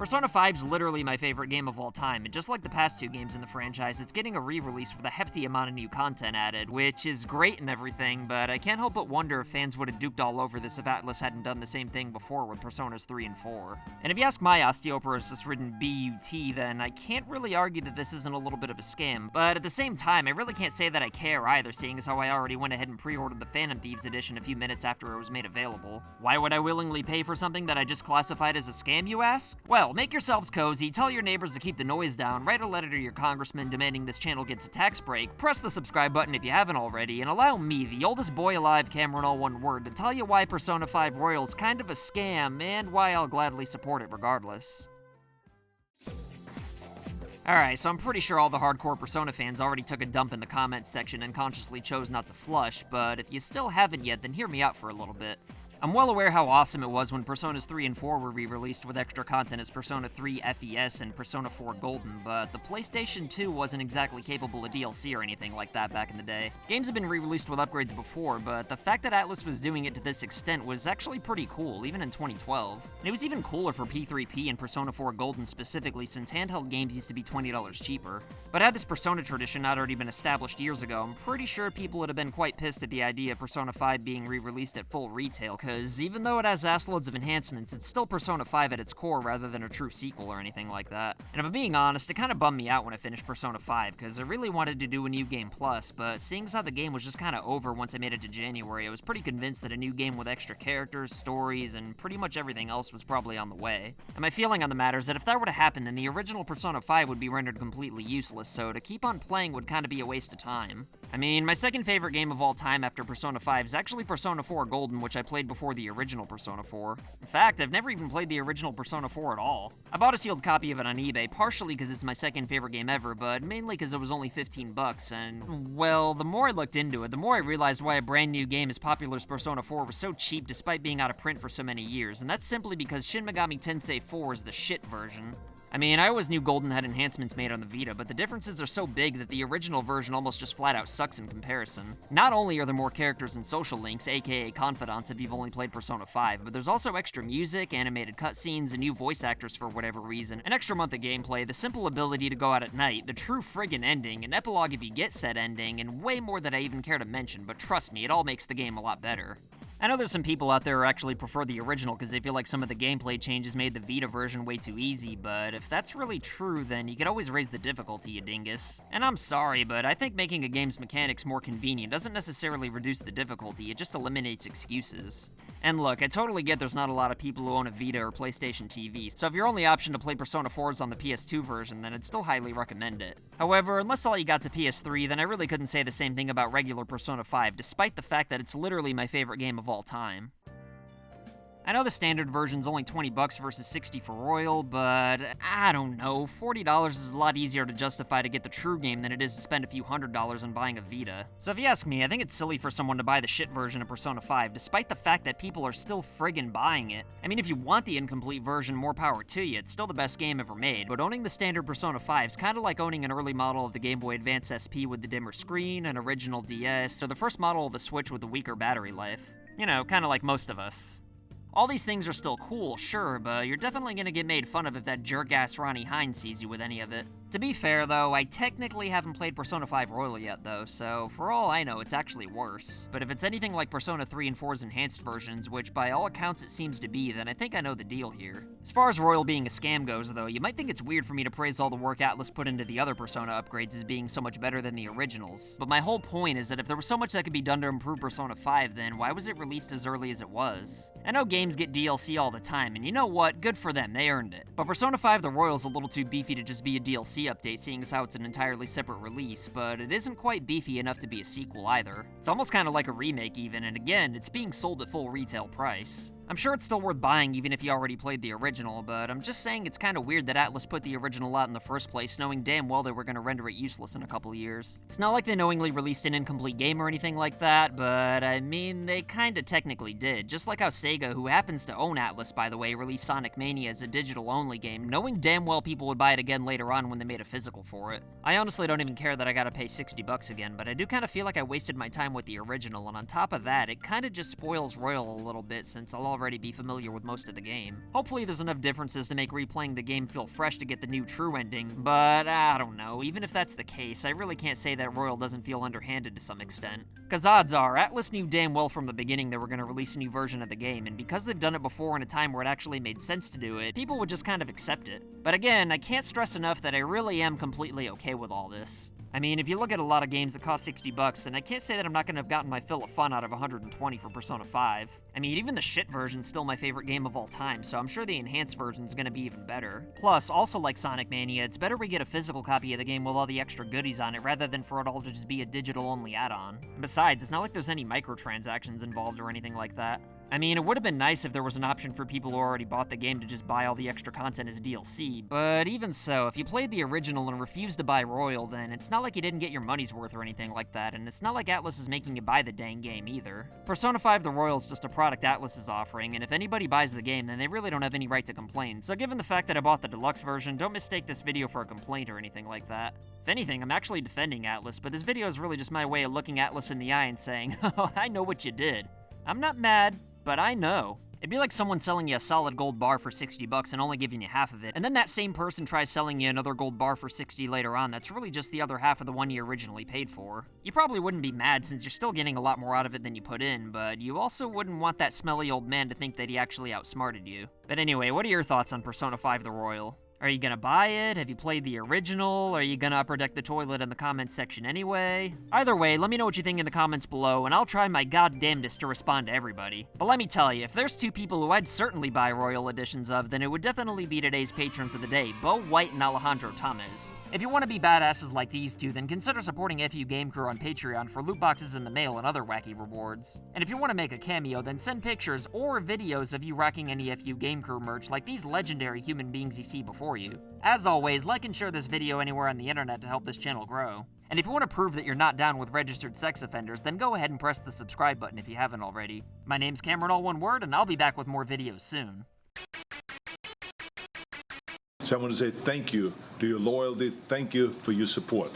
Persona 5's literally my favorite game of all time, and just like the past two games in the franchise, it's getting a re-release with a hefty amount of new content added, which is great and everything, but I can't help but wonder if fans would have duked all over this if Atlus hadn't done the same thing before with Personas 3 and 4. And if you ask my osteoporosis-ridden BUT, then I can't really argue that this isn't a little bit of a scam, but at the same time, I really can't say that I care either, seeing as how I already went ahead and pre-ordered the Phantom Thieves edition a few minutes after it was made available. Why would I willingly pay for something that I just classified as a scam, you ask? Well, make yourselves cozy, tell your neighbors to keep the noise down, write a letter to your congressman demanding this channel gets a tax break, press the subscribe button if you haven't already, and allow me, the oldest boy alive, CameronAllOneWord, to tell you why Persona 5 Royal's kind of a scam, and why I'll gladly support it regardless. Alright, so I'm pretty sure all the hardcore Persona fans already took a dump in the comments section and consciously chose not to flush, but if you still haven't yet, then hear me out for a little bit. I'm well aware how awesome it was when Personas 3 and 4 were re-released with extra content as Persona 3 FES and Persona 4 Golden, but the PlayStation 2 wasn't exactly capable of DLC or anything like that back in the day. Games have been re-released with upgrades before, but the fact that Atlus was doing it to this extent was actually pretty cool, even in 2012. And it was even cooler for P3P and Persona 4 Golden specifically, since handheld games used to be $20 cheaper. But had this Persona tradition not already been established years ago, I'm pretty sure people would have been quite pissed at the idea of Persona 5 being re-released at full retail, because even though it has assloads of enhancements, it's still Persona 5 at its core rather than a true sequel or anything like that. And if I'm being honest, it kinda bummed me out when I finished Persona 5, because I really wanted to do a New Game Plus, but seeing as how the game was just kinda over once I made it to January, I was pretty convinced that a new game with extra characters, stories, and pretty much everything else was probably on the way. And my feeling on the matter is that if that were to happen, then the original Persona 5 would be rendered completely useless, so to keep on playing would kinda be a waste of time. I mean, my second favorite game of all time after Persona 5 is actually Persona 4 Golden, which I played before the original Persona 4. In fact, I've never even played the original Persona 4 at all. I bought a sealed copy of it on eBay, partially because it's my second favorite game ever, but mainly because it was only $15, and, well, the more I looked into it, the more I realized why a brand new game as popular as Persona 4 was so cheap despite being out of print for so many years, and that's simply because Shin Megami Tensei 4 is the shit version. I mean, I always knew Golden had enhancements made on the Vita, but the differences are so big that the original version almost just flat out sucks in comparison. Not only are there more characters and social links, aka confidants if you've only played Persona 5, but there's also extra music, animated cutscenes, and new voice actors for whatever reason, an extra month of gameplay, the simple ability to go out at night, the true friggin' ending, an epilogue if you get said ending, and way more that I even care to mention, but trust me, it all makes the game a lot better. I know there's some people out there who actually prefer the original because they feel like some of the gameplay changes made the Vita version way too easy, but if that's really true, then you could always raise the difficulty, you dingus. And I'm sorry, but I think making a game's mechanics more convenient doesn't necessarily reduce the difficulty, it just eliminates excuses. And look, I totally get there's not a lot of people who own a Vita or PlayStation TV, so if your only option to play Persona 4 is on the PS2 version, then I'd still highly recommend it. However, unless all you got to PS3, then I really couldn't say the same thing about regular Persona 5, despite the fact that it's literally my favorite game of all time. I know the standard version's only $20 versus $60 for Royal, but I don't know, $40 is a lot easier to justify to get the true game than it is to spend a few $100s on buying a Vita. So if you ask me, I think it's silly for someone to buy the shit version of Persona 5, despite the fact that people are still friggin' buying it. I mean, if you want the incomplete version, more power to you, it's still the best game ever made, but owning the standard Persona 5 is kinda like owning an early model of the Game Boy Advance SP with the dimmer screen, an original DS, or the first model of the Switch with the weaker battery life. You know, kinda like most of us. All these things are still cool, sure, but you're definitely gonna get made fun of if that jerk-ass Ronnie Hines sees you with any of it. To be fair, though, I technically haven't played Persona 5 Royal yet, though, so for all I know, it's actually worse. But if it's anything like Persona 3 and 4's enhanced versions, which by all accounts it seems to be, then I think I know the deal here. As far as Royal being a scam goes, though, you might think it's weird for me to praise all the work Atlus put into the other Persona upgrades as being so much better than the originals. But my whole point is that if there was so much that could be done to improve Persona 5, then why was it released as early as it was? I know games get DLC all the time, and you know what? Good for them, they earned it. But Persona 5 the Royal's a little too beefy to just be a DLC update, seeing as how it's an entirely separate release, but it isn't quite beefy enough to be a sequel either. It's almost kinda like a remake even, and again, it's being sold at full retail price. I'm sure it's still worth buying even if you already played the original, but I'm just saying it's kinda weird that Atlus put the original out in the first place, knowing damn well they were gonna render it useless in a couple years. It's not like they knowingly released an incomplete game or anything like that, but I mean, they kinda technically did. Just like how Sega, who happens to own Atlus by the way, released Sonic Mania as a digital-only game, knowing damn well people would buy it again later on when they made a physical for it. I honestly don't even care that I gotta pay $60 again, but I do kinda feel like I wasted my time with the original, and on top of that, it kinda just spoils Royal a little bit since I'll already be familiar with most of the game. Hopefully there's enough differences to make replaying the game feel fresh to get the new true ending, but I don't know, even if that's the case, I really can't say that Royal doesn't feel underhanded to some extent. Cause odds are, Atlus knew damn well from the beginning they were gonna release a new version of the game, and because they've done it before in a time where it actually made sense to do it, people would just kind of accept it. But again, I can't stress enough that I really am completely okay with all this. I mean, if you look at a lot of games that cost $60, then I can't say that I'm not gonna have gotten my fill of fun out of 120 for Persona 5. I mean, even the shit version's still my favorite game of all time, so I'm sure the enhanced version's gonna be even better. Plus, also like Sonic Mania, it's better we get a physical copy of the game with all the extra goodies on it rather than for it all to just be a digital-only add-on. Besides, it's not like there's any microtransactions involved or anything like that. I mean, it would have been nice if there was an option for people who already bought the game to just buy all the extra content as DLC, but even so, if you played the original and refused to buy Royal, then it's not like you didn't get your money's worth or anything like that, and it's not like Atlus is making you buy the dang game either. Persona 5 The Royal is just a product Atlus is offering, and if anybody buys the game, then they really don't have any right to complain, so given the fact that I bought the deluxe version, don't mistake this video for a complaint or anything like that. If anything, I'm actually defending Atlus, but this video is really just my way of looking Atlus in the eye and saying, oh, I know what you did. I'm not mad, but I know. It'd be like someone selling you a solid gold bar for $60 and only giving you half of it, and then that same person tries selling you another gold bar for $60 later on that's really just the other half of the one you originally paid for. You probably wouldn't be mad since you're still getting a lot more out of it than you put in, but you also wouldn't want that smelly old man to think that he actually outsmarted you. But anyway, what are your thoughts on Persona 5 The Royal? Are you gonna buy it? Have you played the original? Are you gonna upper deck the toilet in the comments section anyway? Either way, let me know what you think in the comments below, and I'll try my goddamnedest to respond to everybody. But let me tell you, if there's two people who I'd certainly buy Royal editions of, then it would definitely be today's patrons of the day, Bo White and Alejandro Tamez. If you want to be badasses like these two, then consider supporting FU Game Crew on Patreon for loot boxes in the mail and other wacky rewards. And if you want to make a cameo, then send pictures or videos of you rocking any FU Game Crew merch like these legendary human beings you see before you. As always, like and share this video anywhere on the internet to help this channel grow. And if you want to prove that you're not down with registered sex offenders, then go ahead and press the subscribe button if you haven't already. My name's CameronAllOneWord, and I'll be back with more videos soon. So I want to say thank you to your loyalty, thank you for your support.